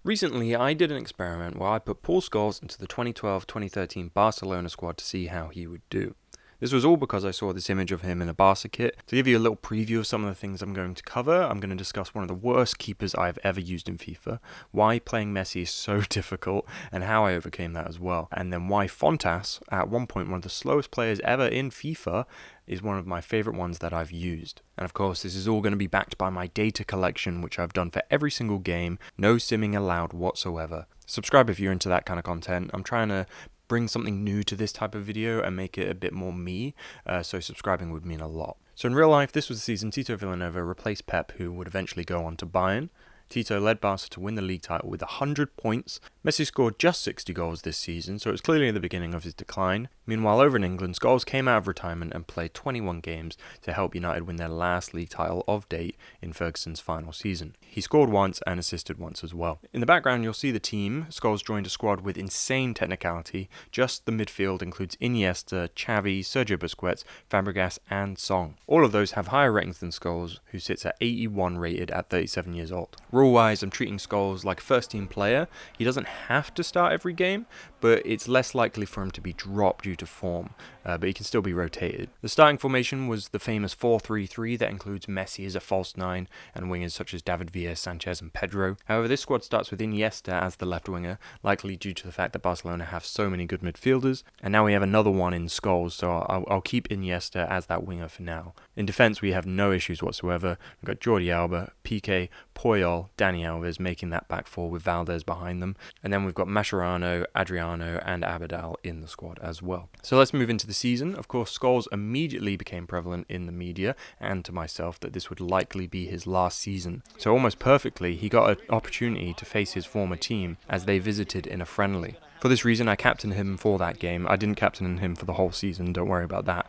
Recently, I did an experiment where I put Paul Scholes into the 2012-2013 Barcelona squad to see how he would do. This was all because I saw this image of him in a Barca kit. To give you a little preview of some of the things I'm going to cover, I'm going to discuss one of the worst keepers I've ever used in FIFA, why playing Messi is so difficult, and how I overcame that as well, and then why Fontas, at one point one of the slowest players ever in FIFA, is one of my favourite ones that I've used. And of course, this is all going to be backed by my data collection, which I've done for every single game, no simming allowed whatsoever. Subscribe if you're into that kind of content. I'm trying to bring something new to this type of video and make it a bit more me, so subscribing would mean a lot. So in real life, this was the season Tito Vilanova replaced Pep, who would eventually go on to Bayern. Tito led Barca to win the league title with 100 points. Messi scored just 60 goals this season, so it was clearly the beginning of his decline. Meanwhile, over in England, Scholes came out of retirement and played 21 games to help United win their last league title of date in Ferguson's final season. He scored once and assisted once as well. In the background, you'll see the team. Scholes joined a squad with insane technicality. Just the midfield includes Iniesta, Xavi, Sergio Busquets, Fabregas and Song. All of those have higher ratings than Scholes, who sits at 81 rated at 37 years old. Rule-wise, I'm treating Scholes like a first-team player. He doesn't have to start every game, but it's less likely for him to be dropped due to form, but he can still be rotated. The starting formation was the famous 4-3-3 that includes Messi as a false nine and wingers such as David Villa, Sanchez and Pedro. However, this squad starts with Iniesta as the left winger, likely due to the fact that Barcelona have so many good midfielders, and now we have another one in Scholes, so I'll keep Iniesta as that winger for now. In defence, we have no issues whatsoever. We've got Jordi Alba, Piqué, Puyol, Dani Alves making that back four with Valdez behind them, and then we've got Mascherano, Adriano and Abidal in the squad as well. So let's move into the season. Of course, Scholes immediately became prevalent in the media and to myself that this would likely be his last season. So almost perfectly, he got an opportunity to face his former team as they visited in a friendly. For this reason, I captained him for that game. I didn't captain him for the whole season, don't worry about that.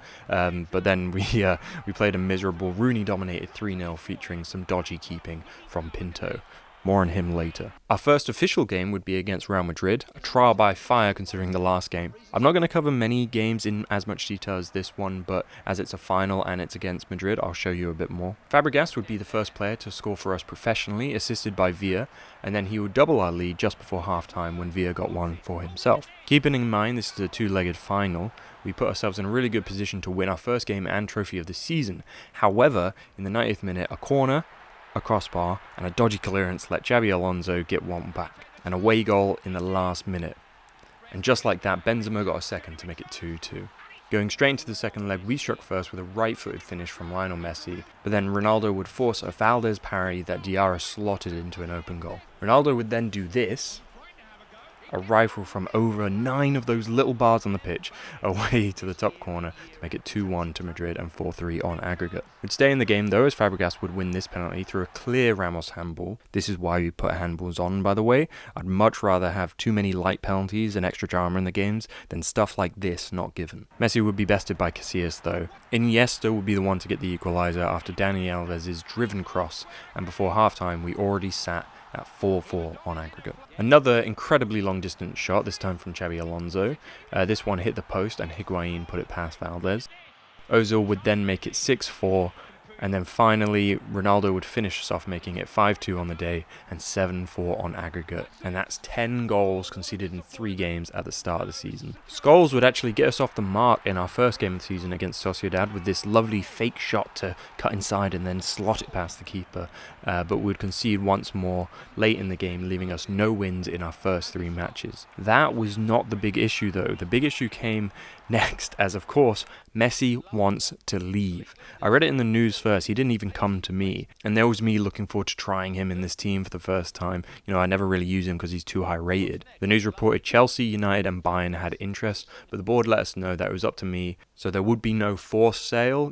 But then we played a miserable Rooney-dominated 3-0 featuring some dodgy keeping from Pinto. More on him later. Our first official game would be against Real Madrid, a trial by fire considering the last game. I'm not going to cover many games in as much detail as this one, but as it's a final and it's against Madrid, I'll show you a bit more. Fabregas would be the first player to score for us professionally, assisted by Villa, and then he would double our lead just before half-time when Villa got one for himself. Keeping in mind this is a two-legged final, we put ourselves in a really good position to win our first game and trophy of the season. However, in the 90th minute, a corner, a crossbar and a dodgy clearance let Xabi Alonso get one back. An away goal in the last minute. And just like that, Benzema got a second to make it 2-2. Going straight into the second leg, we struck first with a right-footed finish from Lionel Messi, but then Ronaldo would force a Valdez parry that Diarra slotted into an open goal. Ronaldo would then do this, a rifle from over 9 of those little bars on the pitch away to the top corner to make it 2-1 to Madrid and 4-3 on aggregate. We'd stay in the game though, as Fabregas would win this penalty through a clear Ramos handball. This is why we put handballs on, by the way. I'd much rather have too many light penalties and extra drama in the games than stuff like this not given. Messi would be bested by Casillas though. Iniesta would be the one to get the equaliser after Dani Alves' driven cross, and before half-time we already sat at 4-4 on aggregate. Another incredibly long distance shot, this time from Xabi Alonso. This one hit the post and Higuain put it past Valdez. Ozil would then make it 6-4, and then finally Ronaldo would finish us off making it 5-2 on the day and 7-4 on aggregate. And that's 10 goals conceded in 3 games at the start of the season. Scholes would actually get us off the mark in our first game of the season against Sociedad with this lovely fake shot to cut inside and then slot it past the keeper, but would concede once more late in the game, leaving us no wins in our first 3 matches. That was not the big issue though. The big issue came next, as of course Messi wants to leave. I read it in the news first, he didn't even come to me, and there was me looking forward to trying him in this team for the first time. I never really use him because he's too high rated. The news reported Chelsea, United and Bayern had interest, but the board let us know that it was up to me, so there would be no forced sale.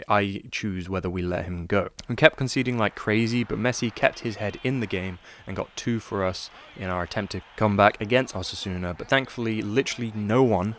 I choose whether we let him go. We kept conceding like crazy, but Messi kept his head in the game and got 2 for us in our attempt to come back against Osasuna, but thankfully literally no one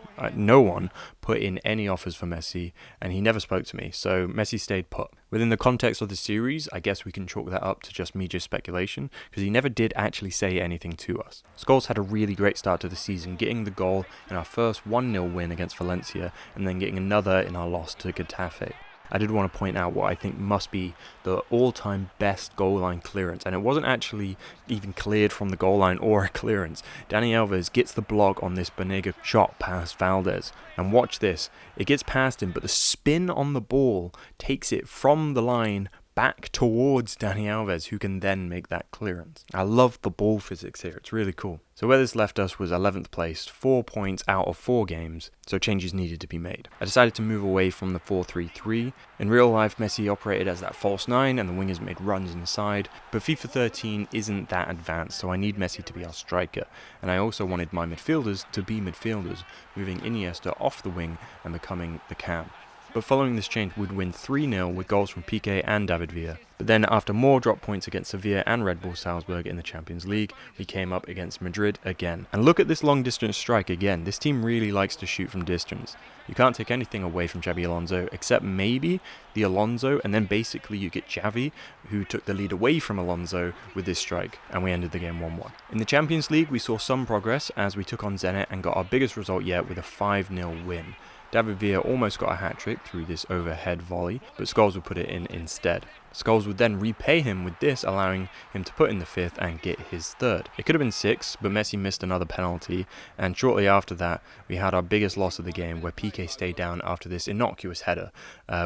put in any offers for Messi, and he never spoke to me, so Messi stayed put. Within the context of the series, I guess we can chalk that up to just media speculation, because he never did actually say anything to us. Scholes had a really great start to the season, getting the goal in our first 1-0 win against Valencia, and then getting another in our loss to Getafe. I did want to point out what I think must be the all-time best goal line clearance, and it wasn't actually even cleared from the goal line or a clearance. Dani Alves gets the block on this Banega shot past Valdez, and watch this, it gets past him, but the spin on the ball takes it from the line back towards Dani Alves, who can then make that clearance. I love the ball physics here, it's really cool. So where this left us was 11th place, 4 points out of 4 games, so changes needed to be made. I decided to move away from the 4-3-3. In real life, Messi operated as that false 9 and the wingers made runs inside, but FIFA 13 isn't that advanced, so I need Messi to be our striker. And I also wanted my midfielders to be midfielders, moving Iniesta off the wing and becoming the cam. But following this change, we'd win 3-0 with goals from Piqué and David Villa. But then after more drop points against Sevilla and Red Bull Salzburg in the Champions League, we came up against Madrid again. And look at this long distance strike again. This team really likes to shoot from distance. You can't take anything away from Xabi Alonso, except maybe the Alonso, and then basically you get Xavi, who took the lead away from Alonso with this strike, and we ended the game 1-1. In the Champions League, we saw some progress as we took on Zenit and got our biggest result yet with a 5-0 win. David Villa almost got a hat-trick through this overhead volley, but Scholes would put it in instead. Scholes would then repay him with this, allowing him to put in the 5th and get his 3rd. It could have been 6, but Messi missed another penalty, and shortly after that, we had our biggest loss of the game, where Piqué stayed down after this innocuous header,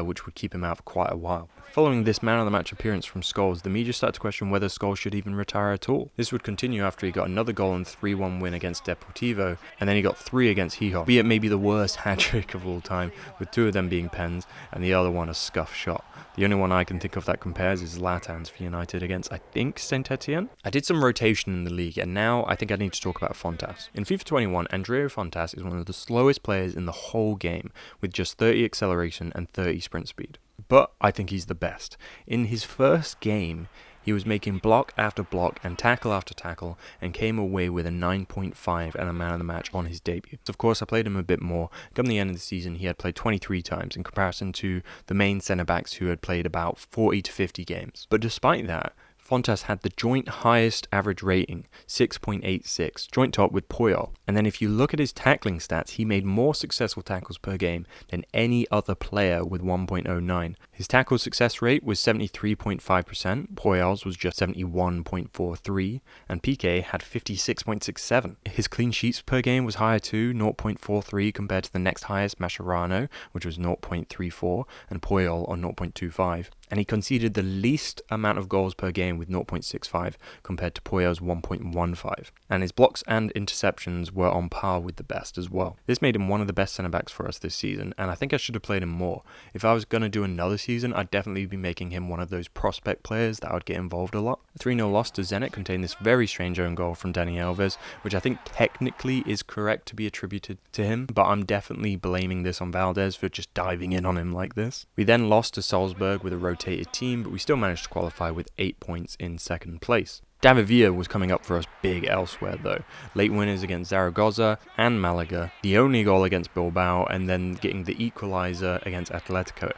which would keep him out for quite a while. Following this man-of-the-match appearance from Scholes, the media started to question whether Scholes should even retire at all. This would continue after he got another goal and 3-1 win against Deportivo, and then he got 3 against Gijón, be it maybe the worst hat-trick of all time, with 2 of them being pens, and the other one a scuff shot. The only one I can think of that compares is Zlatan's for United against, I think, Saint Etienne. I did some rotation in the league, and now I think I need to talk about Fontas. In FIFA 21, Andrea Fontas is one of the slowest players in the whole game, with just 30 acceleration and 30 sprint speed. But I think he's the best. In his first game, he was making block after block and tackle after tackle and came away with a 9.5 and a man of the match on his debut. Of course, I played him a bit more. Come the end of the season, he had played 23 times in comparison to the main centre-backs who had played about 40 to 50 games. But despite that, Fontas had the joint highest average rating, 6.86, joint top with Puyol. And then if you look at his tackling stats, he made more successful tackles per game than any other player with 1.09. His tackle success rate was 73.5%, Puyol's was just 71.43, and Piqué had 56.67. His clean sheets per game was higher too, 0.43 compared to the next highest, Mascherano, which was 0.34, and Puyol on 0.25. And he conceded the least amount of goals per game with 0.65 compared to Puyol's 1.15. And his blocks and interceptions were on par with the best as well. This made him one of the best centre-backs for us this season, and I think I should have played him more. If I was going to do another season, I'd definitely be making him one of those prospect players that would get involved a lot. The 3-0 loss to Zenit contained this very strange own goal from Dani Alves, which I think technically is correct to be attributed to him, but I'm definitely blaming this on Valdez for just diving in on him like this. We then lost to Salzburg with a rotated team, but we still managed to qualify with 8 points in 2nd place. David Villa was coming up for us big elsewhere though. Late winners against Zaragoza and Malaga, the only goal against Bilbao, and then getting the equaliser against Atletico.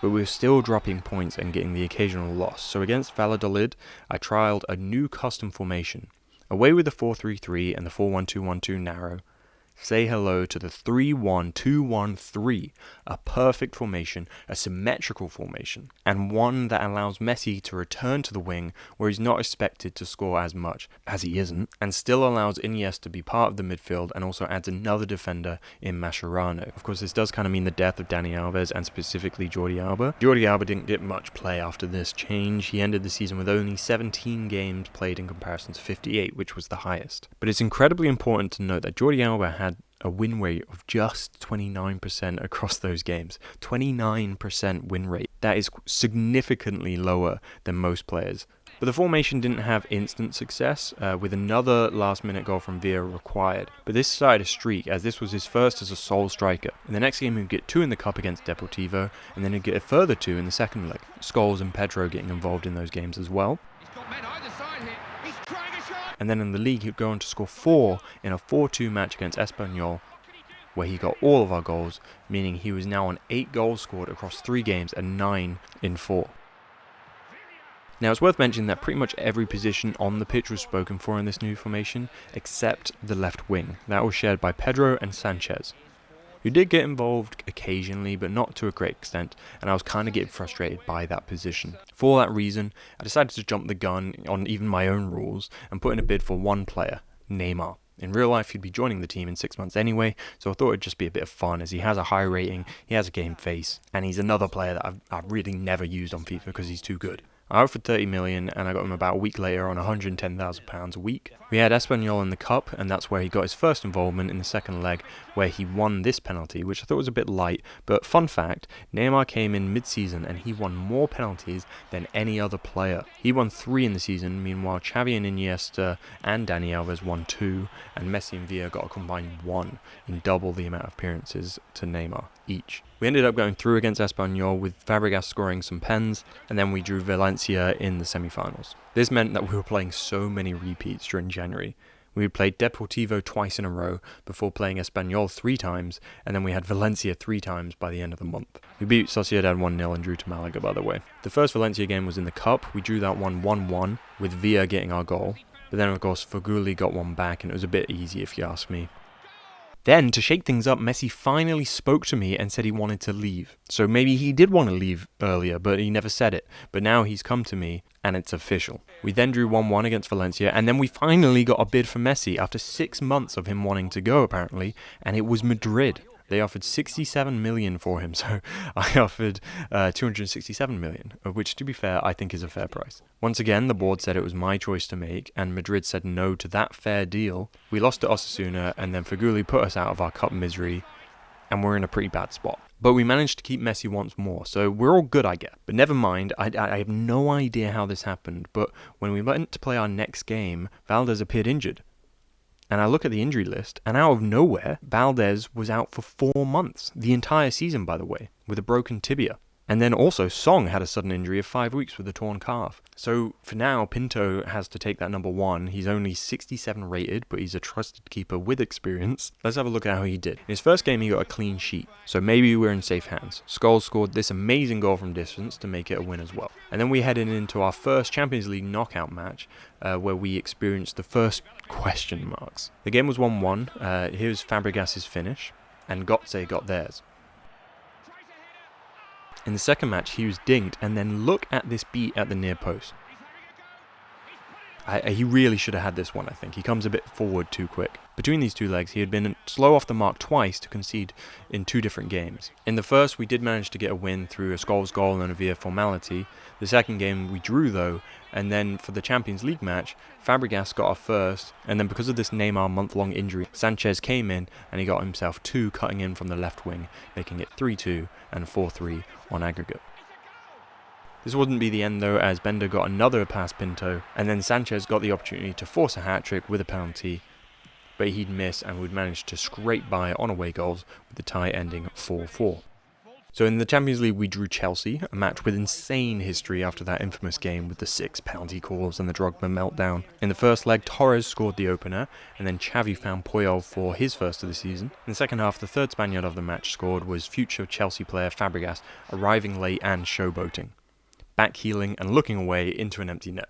But we were still dropping points and getting the occasional loss, so against Valladolid, I trialled a new custom formation. Away with the 4-3-3 and the 4-1-2-1-2 narrow, say hello to the 3-1-2-1-3, a perfect formation, a symmetrical formation, and one that allows Messi to return to the wing where he's not expected to score as much, as he isn't, and still allows Iniesta to be part of the midfield and also adds another defender in Mascherano. Of course, this does kind of mean the death of Dani Alves and specifically Jordi Alba. Jordi Alba didn't get much play after this change. He ended the season with only 17 games played in comparison to 58, which was the highest. But it's incredibly important to note that Jordi Alba had a win rate of just 29% across those games. 29% win rate. That is significantly lower than most players. But the formation didn't have instant success, with another last-minute goal from Villa required. But this started a streak, as this was his first as a sole striker. In the next game, he'd get 2 in the cup against Deportivo, and then he'd get a further 2 in the second leg. Scholes and Pedro getting involved in those games as well. He's got men either side here. He's trying a shot. And then in the league, he'd go on to score 4 in a 4-2 match against Espanyol, where he got all of our goals, meaning he was now on 8 goals scored across 3 games and 9 in 4. Now it's worth mentioning that pretty much every position on the pitch was spoken for in this new formation, except the left wing. That was shared by Pedro and Sanchez. who did get involved occasionally, but not to a great extent, and I was kind of getting frustrated by that position. For that reason, I decided to jump the gun on even my own rules and put in a bid for one player, Neymar. In real life, he'd be joining the team in 6 months anyway, so I thought it'd just be a bit of fun as he has a high rating, he has a game face, and he's another player that I've really never used on FIFA because he's too good. I offered 30 million and I got him about a week later on £110,000 a week. We had Espanyol in the cup, and that's where he got his first involvement in the second leg, where he won this penalty, which I thought was a bit light, but fun fact, Neymar came in mid-season and he won more penalties than any other player. He won 3 in the season, meanwhile Xavi and Iniesta and Dani Alves won 2, and Messi and Villa got a combined 1 in double the amount of appearances to Neymar each. We ended up going through against Espanyol with Fabregas scoring some pens, and then we drew Valencia in the semi-finals. This meant that we were playing so many repeats during January. We had played Deportivo twice in a row before playing Espanyol 3 times, and then we had Valencia 3 times by the end of the month. We beat Sociedad 1-0 and drew to Malaga, by the way. The first Valencia game was in the cup. We drew that one 1-1 with Villa getting our goal, but then of course Fuguli got one back and it was a bit easy if you ask me. Then, to shake things up, Messi finally spoke to me and said he wanted to leave. So maybe he did want to leave earlier, but he never said it. But now he's come to me, and it's official. We then drew 1-1 against Valencia, and then we finally got a bid for Messi after 6 months of him wanting to go, apparently, and it was Madrid. They offered 67 million for him, so I offered 267 million, which, to be fair, I think is a fair price. Once again, the board said it was my choice to make, and Madrid said no to that fair deal. We lost to Osasuna, and then Fuguli put us out of our cup misery, and we're in a pretty bad spot. But we managed to keep Messi once more, so we're all good, I guess. But never mind, I have no idea how this happened, but when we went to play our next game, Valdez appeared injured. And I look at the injury list, and out of nowhere, Valdez was out for 4 months. The entire season, by the way, with a broken tibia. And then also, Song had a sudden injury of 5 weeks with a torn calf. So for now, Pinto has to take that number 1. He's only 67 rated, but he's a trusted keeper with experience. Let's have a look at how he did. In his first game, he got a clean sheet. So maybe we're in safe hands. Scholes scored this amazing goal from distance to make it a win as well. And then we headed into our first Champions League knockout match, where we experienced the first question marks. The game was 1-1. Here's Fabregas' finish, and Gotze got theirs. In the second match, he was dinged, and then look at this beat at the near post. He really should have had this one, I think. He comes a bit forward too quick. Between these 2 legs, he had been slow off the mark twice to concede in 2 different games. In the first, we did manage to get a win through a Scholes goal and a via formality. The second game, we drew though, and then for the Champions League match, Fabregas got our first, and then because of this Neymar month-long injury, Sanchez came in and he got himself 2 cutting in from the left wing, making it 3-2 and 4-3 on aggregate. This wouldn't be the end though, as Bender got another past Pinto, and then Sanchez got the opportunity to force a hat-trick with a penalty, but he'd miss and would manage to scrape by on away goals, with the tie ending 4-4. So in the Champions League we drew Chelsea, a match with insane history after that infamous game with the 6 penalty calls and the Drogba meltdown. In the first leg, Torres scored the opener, and then Xavi found Puyol for his first of the season. In the second half, the third Spaniard of the match scored was future Chelsea player Fabregas, arriving late and showboating, backheeling and looking away into an empty net.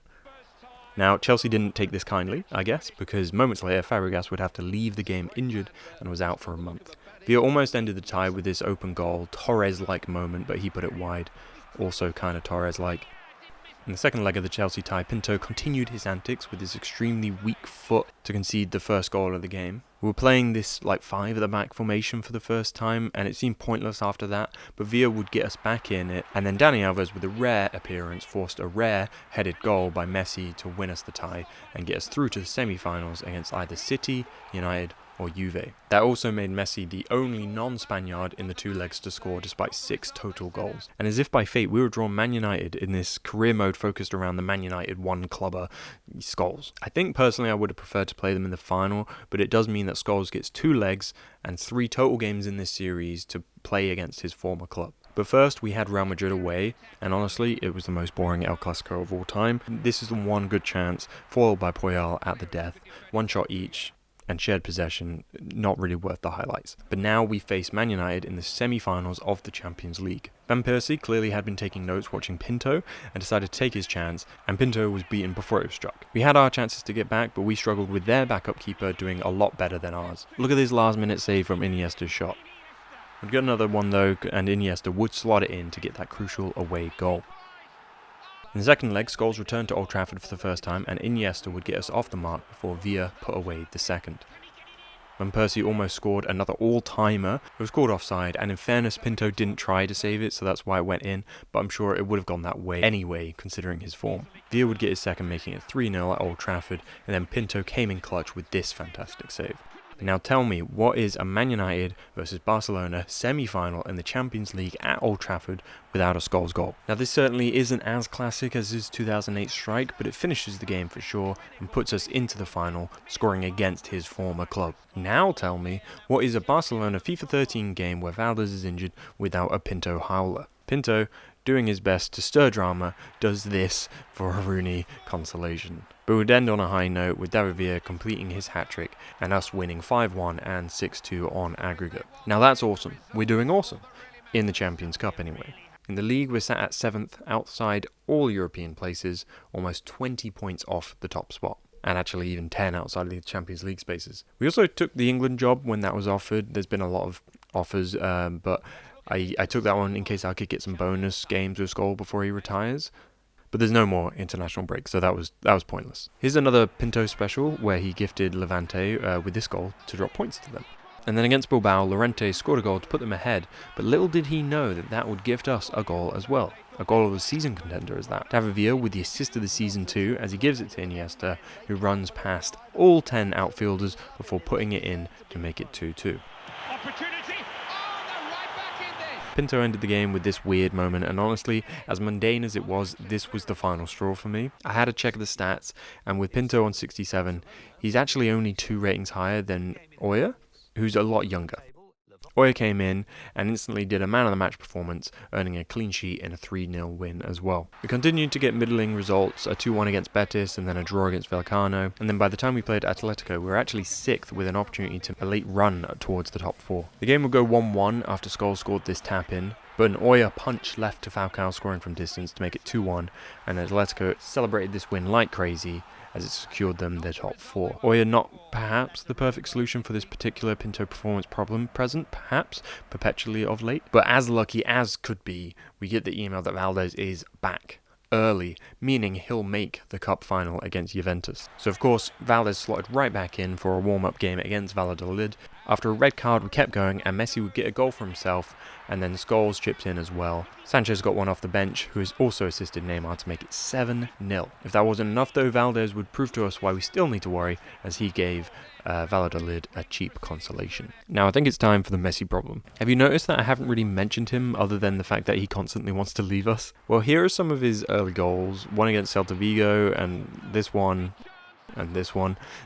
Now, Chelsea didn't take this kindly, I guess, because moments later Fabregas would have to leave the game injured and was out for a month. Villa almost ended the tie with this open goal, Torres-like moment, but he put it wide, also kind of Torres-like. In the second leg of the Chelsea tie, Pinto continued his antics with his extremely weak foot to concede the first goal of the game. We were playing this 5 at the back formation for the first time, and it seemed pointless after that, but Villa would get us back in it, and then Dani Alves, with a rare appearance, forced a rare headed goal by Messi to win us the tie and get us through to the semi-finals against either City, United or Juve. That also made Messi the only non-Spaniard in the 2 legs to score despite 6 total goals. And as if by fate, we were drawn Man United in this career mode focused around the Man United one clubber, Scholes. I think personally I would have preferred to play them in the final, but it does mean that Scholes gets 2 legs and 3 total games in this series to play against his former club. But first, we had Real Madrid away, and honestly, it was the most boring El Clasico of all time. This is the one good chance, foiled by Puyol at the death, 1 shot each, and shared possession, not really worth the highlights. But now we face Man United in the semi-finals of the Champions League. Van Persie clearly had been taking notes watching Pinto and decided to take his chance, and Pinto was beaten before it was struck. We had our chances to get back, but we struggled with their backup keeper doing a lot better than ours. Look at this last minute save from Iniesta's shot. We'd get another one though, and Iniesta would slot it in to get that crucial away goal. In the second leg, Scholes returned to Old Trafford for the first time, and Iniesta would get us off the mark before Villa put away the second. When Percy almost scored another all-timer, it was called offside, and in fairness, Pinto didn't try to save it, so that's why it went in, but I'm sure it would have gone that way anyway, considering his form. Villa would get his second, making it 3-0 at Old Trafford, and then Pinto came in clutch with this fantastic save. Now tell me, what is a Man United versus Barcelona semi-final in the Champions League at Old Trafford without a Scholes goal? Now this certainly isn't as classic as his 2008 strike, but it finishes the game for sure and puts us into the final, scoring against his former club. Now tell me, what is a Barcelona FIFA 13 game where Valdez is injured without a Pinto howler? Pinto, doing his best to stir drama, does this for a Rooney consolation. But we'd end on a high note with David Villa completing his hat-trick and us winning 5-1 and 6-2 on aggregate. Now that's awesome. We're doing awesome. In the Champions Cup anyway. In the league we're sat at 7th, outside all European places, almost 20 points off the top spot. And actually even 10 outside of the Champions League spaces. We also took the England job when that was offered. There's been a lot of offers, but I took that one in case I could get some bonus games with Scholes before he retires. But there's no more international break, so that was pointless. Here's another Pinto special where he gifted Levante with this goal to drop points to them. And then against Bilbao, Llorente scored a goal to put them ahead, but little did he know that that would gift us a goal as well. A goal of the season contender is that. David Villa with the assist of the season too, as he gives it to Iniesta, who runs past all 10 outfielders before putting it in to make it 2-2. Pinto ended the game with this weird moment, and honestly, as mundane as it was, this was the final straw for me. I had to check the stats, and with Pinto on 67, he's actually only 2 ratings higher than Oya, who's a lot younger. Oya came in and instantly did a man-of-the-match performance, earning a clean sheet and a 3-0 win as well. We continued to get middling results, a 2-1 against Betis and then a draw against Vallecano, and then by the time we played Atletico, we were actually 6th with an opportunity to a late run towards the top 4. The game would go 1-1 after Scholes scored this tap-in, but an Oya punch left to Falcao scoring from distance to make it 2-1, and Atletico celebrated this win like crazy, as it secured them their top 4. Oya not perhaps the perfect solution for this particular Pinto performance problem present, perhaps, perpetually of late, but as lucky as could be, we get the email that Valdez is back. Early, meaning he'll make the cup final against Juventus. So of course, Valdez slotted right back in for a warm-up game against Valladolid. After a red card, we kept going, and Messi would get a goal for himself, and then Scholes chipped in as well. Sanchez got one off the bench, who has also assisted Neymar to make it 7-0. If that wasn't enough though, Valdez would prove to us why we still need to worry, as he gave Valladolid a cheap consolation. Now I think it's time for the Messi problem. Have you noticed that I haven't really mentioned him other than the fact that he constantly wants to leave us? Well, here are some of his early goals, one against Celta Vigo and this one.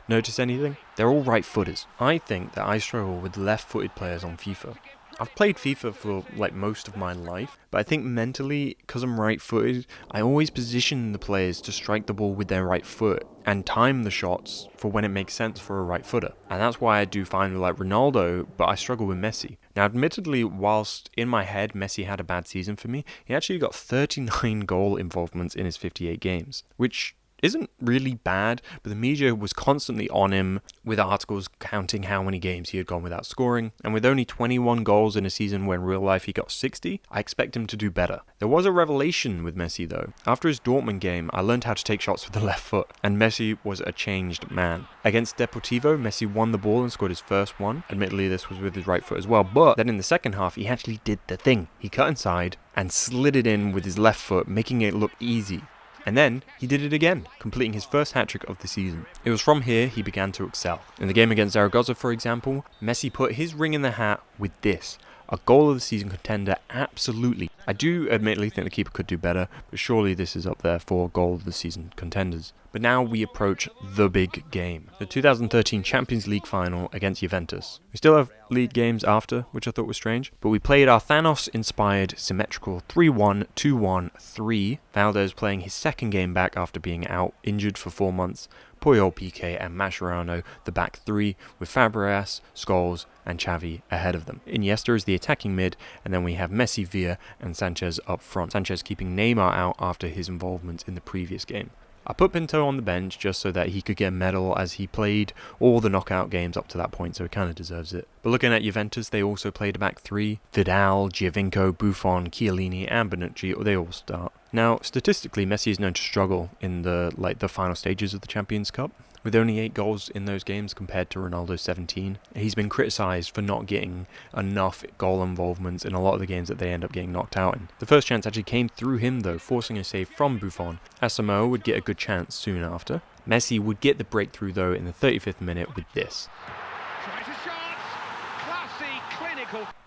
Notice anything? They're all right-footers. I think that I struggle with left-footed players on FIFA. I've played FIFA for like most of my life, but I think mentally, because I'm right-footed, I always position the players to strike the ball with their right foot and time the shots for when it makes sense for a right footer. And that's why I do fine with like Ronaldo, but I struggle with Messi. Now admittedly, whilst in my head Messi had a bad season for me, he actually got 39 goal involvements in his 58 games, which isn't really bad, but the media was constantly on him with articles counting how many games he had gone without scoring, and with only 21 goals in a season when in real life he got 60, I expect him to do better. There was a revelation with Messi though. After his Dortmund game, I learned how to take shots with the left foot, and Messi was a changed man. Against Deportivo, Messi won the ball and scored his first one. Admittedly, this was with his right foot as well, but then in the second half, he actually did the thing. He cut inside and slid it in with his left foot, making it look easy. And then he did it again, completing his first hat-trick of the season. It was from here he began to excel. In the game against Zaragoza, for example, Messi put his ring in the hat with this. A goal of the season contender, absolutely. I do admittedly think the keeper could do better, but surely this is up there for goal of the season contenders. But now we approach the big game, the 2013 Champions League final against Juventus. We still have league games after, which I thought was strange, but we played our Thanos-inspired symmetrical 3-1, 2-1, 3. Valdez playing his second game back after being out injured for 4 months. Puyol, Piqué and Mascherano, the back 3, with Fabregas, Scholes and Xavi ahead of them. Iniesta is the attacking mid, and then we have Messi, Villa and Sanchez up front. Sanchez keeping Neymar out after his involvement in the previous game. I put Pinto on the bench just so that he could get a medal, as he played all the knockout games up to that point, so he kind of deserves it. But looking at Juventus, they also played a back three. Vidal, Giovinco, Buffon, Chiellini and Bonucci, they all start. Now, statistically, Messi is known to struggle in the final stages of the Champions Cup, with only 8 goals in those games compared to Ronaldo's 17. He's been criticised for not getting enough goal involvements in a lot of the games that they end up getting knocked out in. The first chance actually came through him though, forcing a save from Buffon. Asamoah would get a good chance soon after. Messi would get the breakthrough though in the 35th minute with this.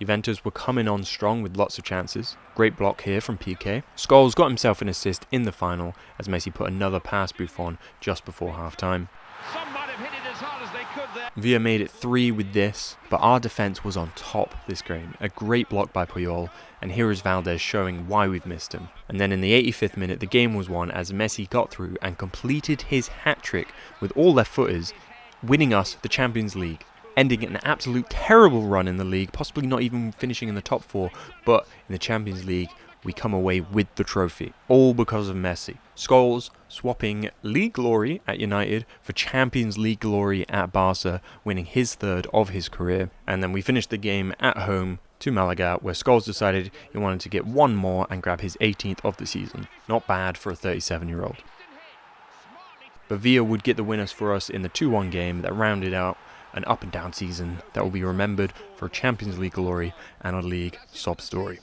Juventus were coming on strong with lots of chances. Great block here from Piqué. Scholes got himself an assist in the final as Messi put another past Buffon just before half-time. Villa made it 3 with this, but our defence was on top this game. A great block by Puyol, and here is Valdez showing why we've missed him. And then in the 85th minute, the game was won as Messi got through and completed his hat-trick with all left-footers, winning us the Champions League, ending an absolute terrible run in the league, possibly not even finishing in the top 4, but in the Champions League, we come away with the trophy, all because of Messi. Scholes swapping league glory at United for Champions League glory at Barca, winning his 3rd of his career. And then we finished the game at home to Malaga, where Scholes decided he wanted to get one more and grab his 18th of the season. Not bad for a 37-year-old. But Villa would get the winners for us in the 2-1 game that rounded out an up-and-down season that will be remembered for Champions League glory and a league sob story.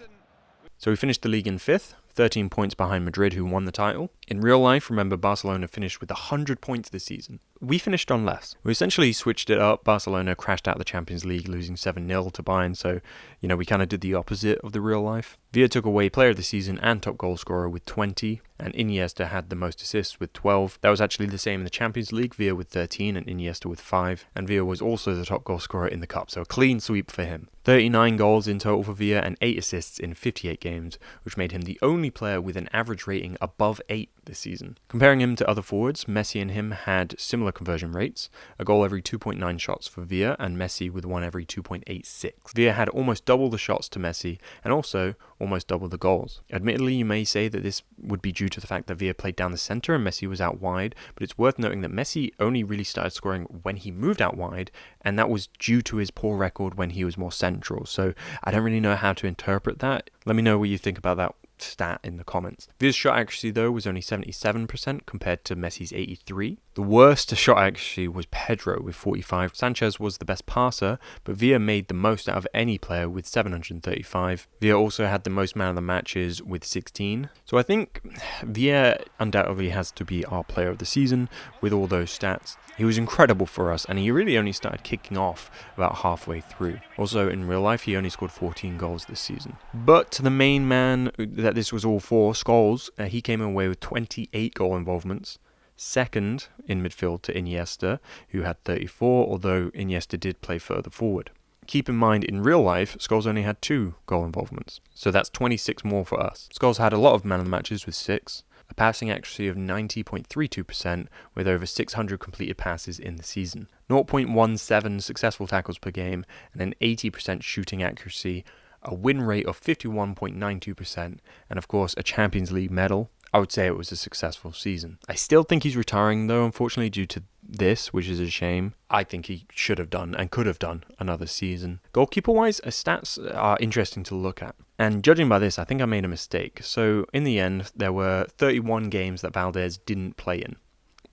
So we finished the league in 5th, 13 points behind Madrid, who won the title. In real life, remember, Barcelona finished with 100 points this season. We finished on less. We essentially switched it up. Barcelona crashed out the Champions League, losing 7-0 to Bayern, so, we kind of did the opposite of the real life. Villa took away player of the season and top goal scorer with 20, and Iniesta had the most assists with 12. That was actually the same in the Champions League, Villa with 13 and Iniesta with 5, and Villa was also the top goal scorer in the Cup, so a clean sweep for him. 39 goals in total for Villa and 8 assists in 58 games, which made him the only player with an average rating above 8 this season. Comparing him to other forwards, Messi and him had similar conversion rates, a goal every 2.9 shots for Villa and Messi with one every 2.86. Villa had almost double the shots to Messi and also almost double the goals. Admittedly, you may say that this would be due to the fact that Villa played down the centre and Messi was out wide, but it's worth noting that Messi only really started scoring when he moved out wide, and that was due to his poor record when he was more central. So I don't really know how to interpret that. Let me know what you think about that stat in the comments. Villa's shot accuracy though was only 77% compared to Messi's 83%. The worst shot accuracy was Pedro with 45%. Sanchez was the best passer, but Villa made the most out of any player with 735. Villa also had the most man of the matches with 16. So I think Villa undoubtedly has to be our player of the season with all those stats. He was incredible for us, and he really only started kicking off about halfway through. Also, in real life, he only scored 14 goals this season. But to the main man that this was all for, Scholes, he came away with 28 goal involvements. Second in midfield to Iniesta, who had 34, although Iniesta did play further forward. Keep in mind, in real life, Scholes only had 2 goal involvements, so that's 26 more for us. Scholes had a lot of man of the matches with 6, a passing accuracy of 90.32% with over 600 completed passes in the season, 0.17 successful tackles per game, and an 80% shooting accuracy, a win rate of 51.92%, and of course a Champions League medal. I would say it was a successful season. I still think he's retiring though, unfortunately, due to this, which is a shame. I think he should have done and could have done another season. Goalkeeper-wise, stats are interesting to look at. And judging by this, I think I made a mistake. So in the end, there were 31 games that Valdez didn't play in.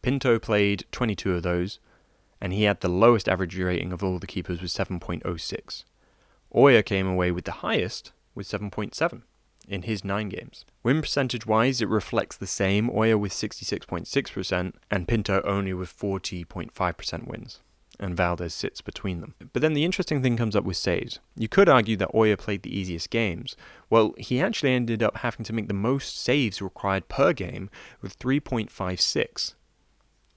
Pinto played 22 of those, and he had the lowest average rating of all the keepers with 7.06. Oya came away with the highest with 7.7. in his 9 games. Win percentage-wise, it reflects the same, Oya with 66.6% and Pinto only with 40.5% wins, and Valdez sits between them. But then the interesting thing comes up with saves. You could argue that Oya played the easiest games. Well, he actually ended up having to make the most saves required per game with 3.56.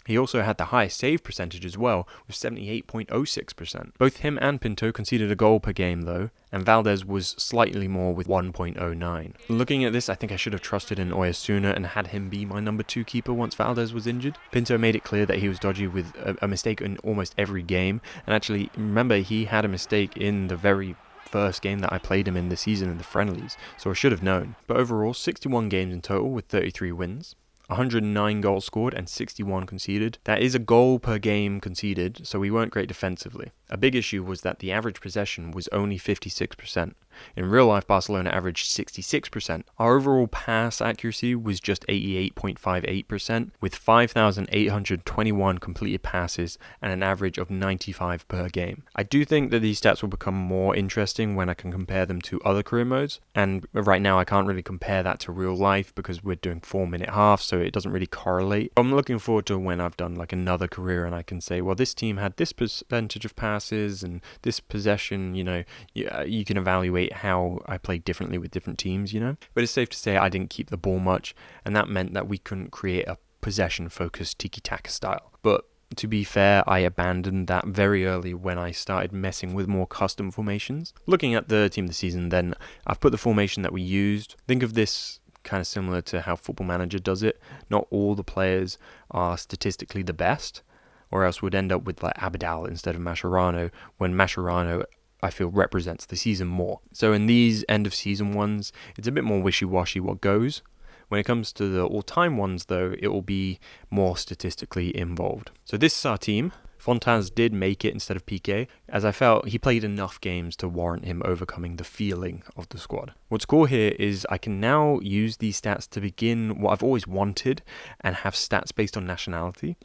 He also had the highest save percentage as well, with 78.06%. Both him and Pinto conceded a goal per game though, and Valdez was slightly more with 1.09. Looking at this, I think I should have trusted in Oya sooner and had him be my number 2 keeper once Valdez was injured. Pinto made it clear that he was dodgy with a mistake in almost every game, and actually, remember, he had a mistake in the very first game that I played him in the season in the friendlies, so I should have known. But overall, 61 games in total with 33 wins. 109 goals scored and 61 conceded. That is a goal per game conceded, so we weren't great defensively. A big issue was that the average possession was only 56%. In real life, Barcelona averaged 66%. Our overall pass accuracy was just 88.58%, with 5,821 completed passes and an average of 95 per game. I do think that these stats will become more interesting when I can compare them to other career modes, and right now I can't really compare that to real life because we're doing 4-minute halves, so it doesn't really correlate. I'm looking forward to when I've done like another career and I can say, well, this team had this percentage of passes and this possession, you can evaluate how I played differently with different teams, But it's safe to say I didn't keep the ball much, and that meant that we couldn't create a possession-focused tiki-taka style. But to be fair, I abandoned that very early when I started messing with more custom formations. Looking at the team of the season, then I've put the formation that we used. Think of this kind of similar to how Football Manager does it. Not all the players are statistically the best, or else we'd end up with like Abidal instead of Mascherano, when Mascherano I feel represents the season more. So in these end of season ones, it's a bit more wishy-washy what goes. When it comes to the all-time ones though, it will be more statistically involved. So this is our team. Fontas did make it instead of Piqué, as I felt he played enough games to warrant him overcoming the feeling of the squad. What's cool here is I can now use these stats to begin what I've always wanted and have stats based on nationality.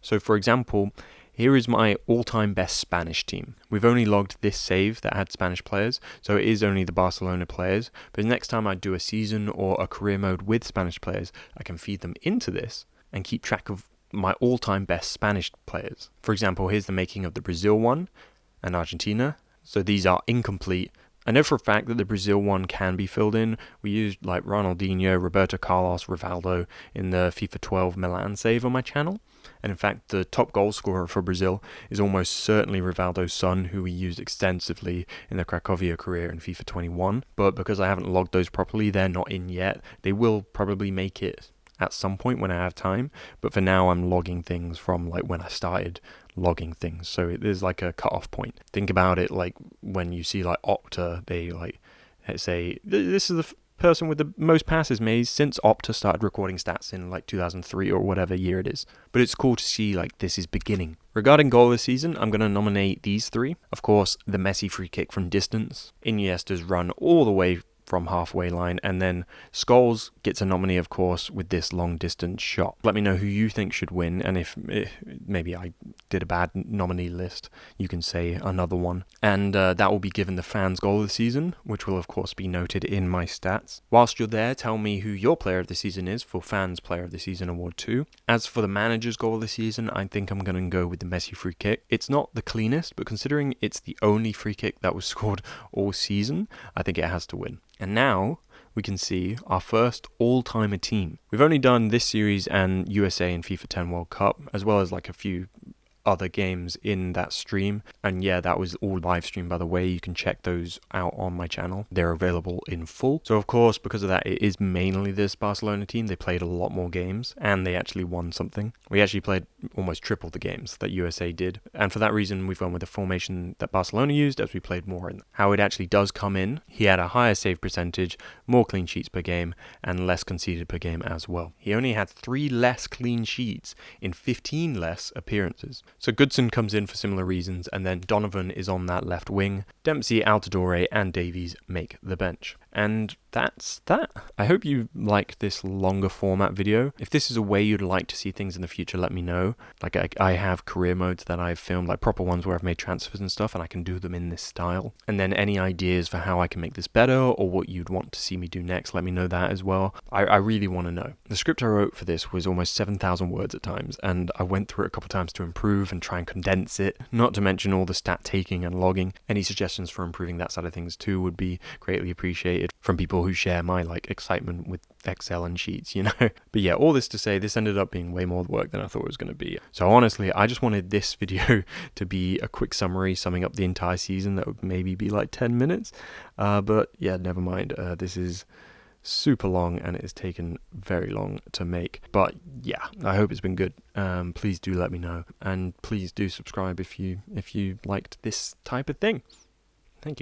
So for example, here is my all-time best Spanish team. We've only logged this save that had Spanish players, so it is only the Barcelona players. But next time I do a season or a career mode with Spanish players, I can feed them into this and keep track of my all-time best Spanish players. For example, here's the making of the Brazil one and Argentina. So these are incomplete. I know for a fact that the Brazil one can be filled in. We used like Ronaldinho, Roberto Carlos, Rivaldo in the FIFA 12 Milan save on my channel. And in fact, the top goal scorer for Brazil is almost certainly Rivaldo's son, who we used extensively in the Cracovia career in FIFA 21. But because I haven't logged those properly, they're not in yet. They will probably make it at some point when I have time. But for now, I'm logging things from like when I started logging things. So there's like a cutoff point. Think about it like when you see like Opta, they like say, this is the person with the most passes made since Opta started recording stats in like 2003 or whatever year it is. But it's cool to see like this is beginning. Regarding goal this season, I'm going to nominate these three. Of course, the Messi free kick from distance, Iniesta's run all the way from halfway line, and then Scholes gets a nominee, of course, with this long distance shot. Let me know who you think should win, and if maybe I did a bad nominee list, you can say another one. And that will be given the fans' goal of the season, which will of course be noted in my stats. Whilst you're there, tell me who your player of the season is for Fans Player of the Season Award 2. As for the manager's goal of the season, I think I'm going to go with the Messi free kick. It's not the cleanest, but considering it's the only free kick that was scored all season, I think it has to win. And now we can see our first all-timer team. We've only done this series and USA and FIFA 10 World Cup, as well as like a few other games in that stream. And yeah, that was all live stream, by the way. You can check those out on my channel. They're available in full. So of course, because of that, it is mainly this Barcelona team. They played a lot more games and they actually won something. We actually played almost triple the games that USA did. And for that reason, we've gone with the formation that Barcelona used as we played more in. How it actually does come in, he had a higher save percentage, more clean sheets per game, and less conceded per game as well. He only had 3 less clean sheets in 15 less appearances. So Goodson comes in for similar reasons, and then Donovan is on that left wing. Dempsey, Altidore, and Davies make the bench. And that's that. I hope you liked this longer format video. If this is a way you'd like to see things in the future, let me know. Like I have career modes that I've filmed, like proper ones where I've made transfers and stuff, and I can do them in this style. And then any ideas for how I can make this better or what you'd want to see me do next, let me know that as well. I really want to know. The script I wrote for this was almost 7,000 words at times, and I went through it a couple times to improve and try and condense it, not to mention all the stat taking and logging. Any suggestions for improving that side of things too would be greatly appreciated from people who share my like excitement with Excel and sheets, you know. But yeah, all this to say, this ended up being way more work than I thought it was going to be. So honestly, I just wanted this video to be a quick summary summing up the entire season that would maybe be like 10 minutes. But yeah, never mind. This is super long and it has taken very long to make. But yeah, I hope it's been good. Please do let me know, and please do subscribe if you liked this type of thing. Thank you.